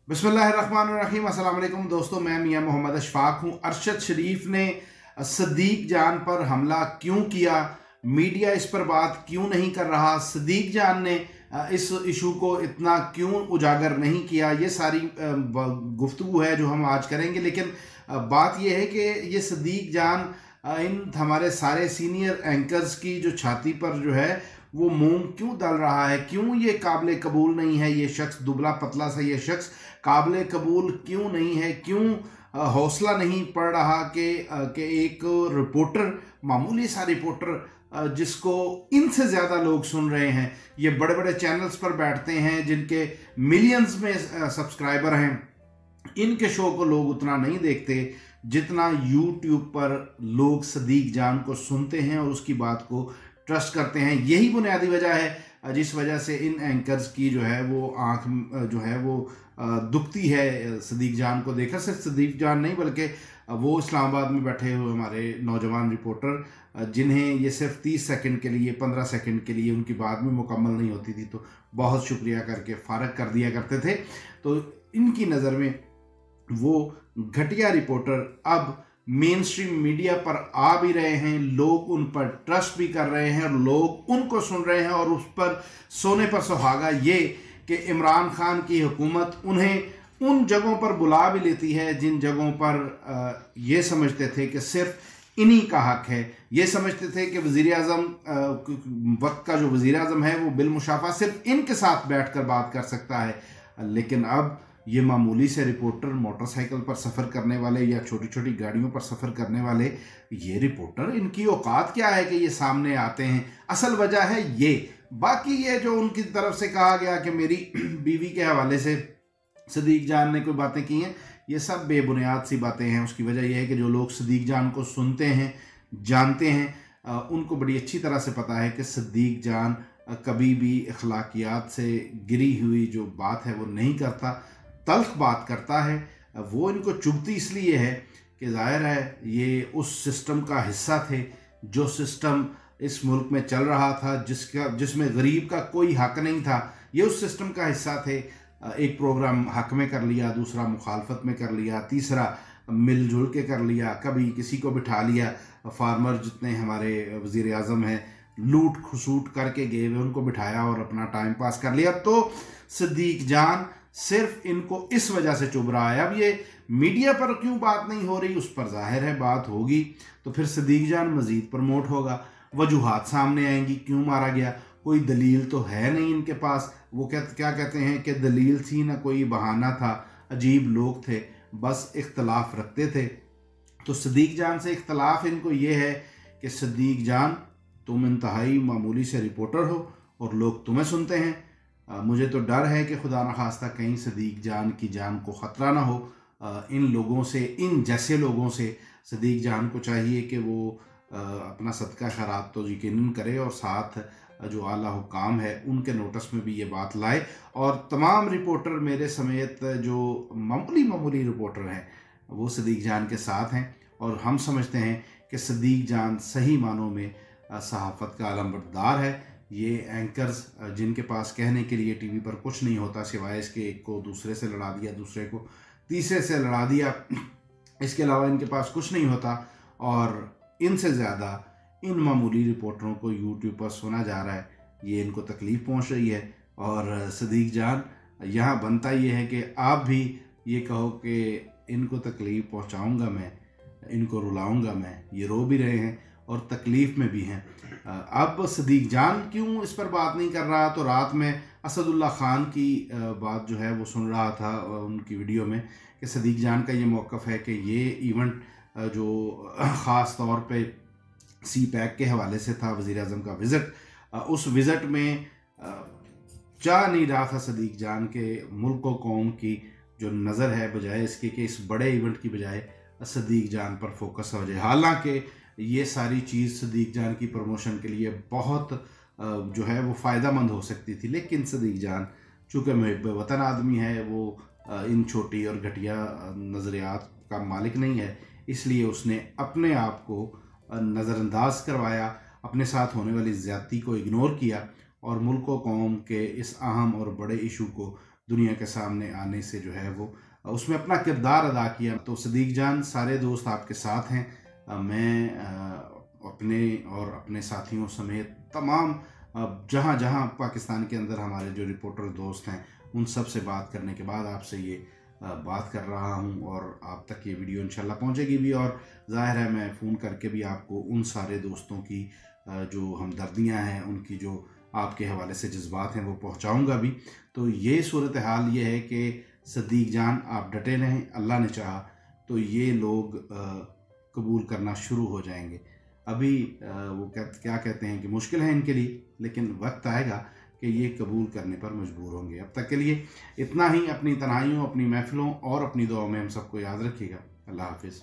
बिस्मिल्लाहिर्रहमानिर्रहीम। अस्सलाम वालेकुम दोस्तों, मैं मियां मोहम्मद अशफाक हूँ। अरशद शरीफ ने सदीक जान पर हमला क्यों किया, मीडिया इस पर बात क्यों नहीं कर रहा, सदीक जान ने इस इशू को इतना क्यों उजागर नहीं किया, ये सारी गुफ्तगू है जो हम आज करेंगे। लेकिन बात यह है कि ये सदीक जान इन हमारे सारे सीनियर एंकर्स की जो छाती पर जो है वो मूंग क्यों दल रहा है, क्यों ये काबिल कबूल नहीं है, ये शख्स दुबला पतला सा ये शख्स काबिल कबूल क्यों नहीं है, क्यों हौसला नहीं पड़ रहा कि एक रिपोर्टर, मामूली सा रिपोर्टर जिसको इनसे ज़्यादा लोग सुन रहे हैं, ये बड़े बड़े चैनल्स पर बैठते हैं जिनके मिलियंस में सब्सक्राइबर हैं, इनके शो को लोग उतना नहीं देखते जितना यूट्यूब पर लोग सदीक जान को सुनते हैं और उसकी बात को ट्रस्ट करते हैं। यही बुनियादी वजह है जिस वजह से इन एंकर्स की जो है वो आंख जो है वो दुखती है सदीक जान को देखकर। सिर्फ सदीक जान नहीं बल्कि वो इस्लामाबाद में बैठे हुए हमारे नौजवान रिपोर्टर जिन्हें ये सिर्फ 30 सेकंड के लिए, 15 सेकंड के लिए उनकी बात भी मुकम्मल नहीं होती थी तो बहुत शुक्रिया करके फ़ारग कर दिया करते थे। तो इनकी नज़र में वो घटिया रिपोर्टर अब मेन स्ट्रीम मीडिया पर आ भी रहे हैं, लोग उन पर ट्रस्ट भी कर रहे हैं और लोग उनको सुन रहे हैं। और उस पर सोने पर सुहागा ये कि इमरान खान की हुकूमत उन्हें उन जगहों पर बुला भी लेती है जिन जगहों पर ये समझते थे कि सिर्फ इन्हीं का हक है। ये समझते थे कि वज़ीर आज़म वक्त का जो वज़ीर आज़म है वो बिलमुशाफा सिर्फ इनके साथ बैठ कर बात कर सकता है। लेकिन अब ये मामूली से रिपोर्टर, मोटरसाइकिल पर सफ़र करने वाले या छोटी छोटी गाड़ियों पर सफ़र करने वाले ये रिपोर्टर, इनकी औकात क्या है कि ये सामने आते हैं? असल वजह है ये। बाकी ये जो उनकी तरफ से कहा गया कि मेरी बीवी के हवाले से सदीक जान ने कोई बातें की हैं, ये सब बेबुनियाद सी बातें हैं। उसकी वजह यह है कि जो लोग सदीक जान को सुनते हैं, जानते हैं, उनको बड़ी अच्छी तरह से पता है कि सदीक जान कभी भी अखलाकियात से गिरी हुई जो बात है वो नहीं करता, तल्ख बात करता है। वो इनको चुभती इसलिए है कि जाहिर है ये उस सिस्टम का हिस्सा थे जो सिस्टम इस मुल्क में चल रहा था, जिसमें गरीब का कोई हक नहीं था। ये उस सिस्टम का हिस्सा थे। एक प्रोग्राम हक में कर लिया, दूसरा मुखालफत में कर लिया, तीसरा मिलजुल के कर लिया, कभी किसी को बिठा लिया। फार्मर जितने हमारे वज़ीर आज़म हैं लूट खसूट करके गए हुए उनको बिठाया और अपना टाइम पास कर लिया। तो सदीक जान सिर्फ इनको इस वजह से चुभ रहा है। अब ये मीडिया पर क्यों बात नहीं हो रही, उस पर जाहिर है बात होगी तो फिर सदीक जान मज़ीद प्रमोट होगा, वजूहात सामने आएंगी क्यों मारा गया। कोई दलील तो है नहीं इनके पास। वो क्या कहते हैं कि दलील थी ना कोई बहाना था, अजीब लोग थे, बस इख्तलाफ रखते थे। तो सदीक जान से इख्तलाफ इनको ये है कि सदीक जान तुम इंतहाई मामूली से रिपोर्टर हो और लोग तुम्हें सुनते हैं। मुझे तो डर है कि खुदा न खास्ता कहीं सदीक जान की जान को ख़तरा ना हो। इन लोगों से, इन जैसे लोगों से सदीक जान को चाहिए कि वो अपना सदका खैरात तो यकीनन करे और साथ जो आला हुकाम है उनके नोटिस में भी ये बात लाए। और तमाम रिपोर्टर मेरे समेत जो मामूली रिपोर्टर हैं वो सदीक जान के साथ हैं और हम समझते हैं कि सदीक जान सही मानों में सहाफ़त का अलमबरदार है। ये एंकर्स जिनके पास कहने के लिए टीवी पर कुछ नहीं होता सिवाय इसके एक को दूसरे से लड़ा दिया, दूसरे को तीसरे से लड़ा दिया, इसके अलावा इनके पास कुछ नहीं होता। और इनसे ज़्यादा इन मामूली रिपोर्टरों को यूट्यूब पर सुना जा रहा है, ये इनको तकलीफ़ पहुंच रही है। और सदीक जान, यहाँ बनता ये है कि आप भी ये कहो कि इनको तकलीफ़ पहुँचाऊँगा मैं, इनको रुलाऊँगा मैं। ये रो भी रहे हैं और तकलीफ़ में भी हैं। अब सदीक जान क्यों इस पर बात नहीं कर रहा? तो रात में असदुल्ला ख़ान की बात जो है वो सुन रहा था उनकी वीडियो में कि सदीक जान का ये मौक़िफ़ है कि ये इवेंट जो ख़ास तौर पे सी पैक के हवाले से था, वज़ीर आज़म का विज़िट, उस विज़िट में चाह नहीं रहा था सदीक जान के मुल्क व कौम की जो नज़र है बजाय इसके कि इस बड़े इवेंट की बजाय सदीक जान पर फोकस हो जाए। हालांकि ये सारी चीज़ सदीक जान की प्रमोशन के लिए बहुत जो है वो फ़ायदा मंद हो सकती थी, लेकिन सदीक जान चूँकि मुहिब्ब वतन आदमी है, वो इन छोटी और घटिया नज़रियात का मालिक नहीं है, इसलिए उसने अपने आप को नज़रअंदाज करवाया, अपने साथ होने वाली ज़्यादती को इग्नोर किया और मुल्क व कौम के इस अहम और बड़े इशू को दुनिया के सामने आने से जो है वो उसमें अपना किरदार अदा किया। तो सदीक जान, सारे दोस्त आपके साथ हैं। मैं अपने और अपने साथियों समेत तमाम जहाँ जहाँ पाकिस्तान के अंदर हमारे जो रिपोर्टर दोस्त हैं उन सब से बात करने के बाद आपसे ये बात कर रहा हूँ, और आप तक ये वीडियो इंशाल्लाह पहुँचेगी भी, और ज़ाहिर है मैं फ़ोन करके भी आपको उन सारे दोस्तों की जो हमदर्दियाँ हैं, उनकी जो आपके हवाले से जज्बात हैं वो पहुँचाऊँगा भी। तो ये सूरत हाल ये है कि सदीक जान आप डटे रहें, अल्लाह ने चाहा तो ये लोग कबूल करना शुरू हो जाएंगे। अभी वो क्या कहते हैं कि मुश्किल है इनके लिए, लेकिन वक्त आएगा कि ये कबूल करने पर मजबूर होंगे। अब तक के लिए इतना ही। अपनी तन्हाइयों, अपनी महफिलों और अपनी दुआओं में हम सबको याद रखिएगा। अल्लाह हाफिज़।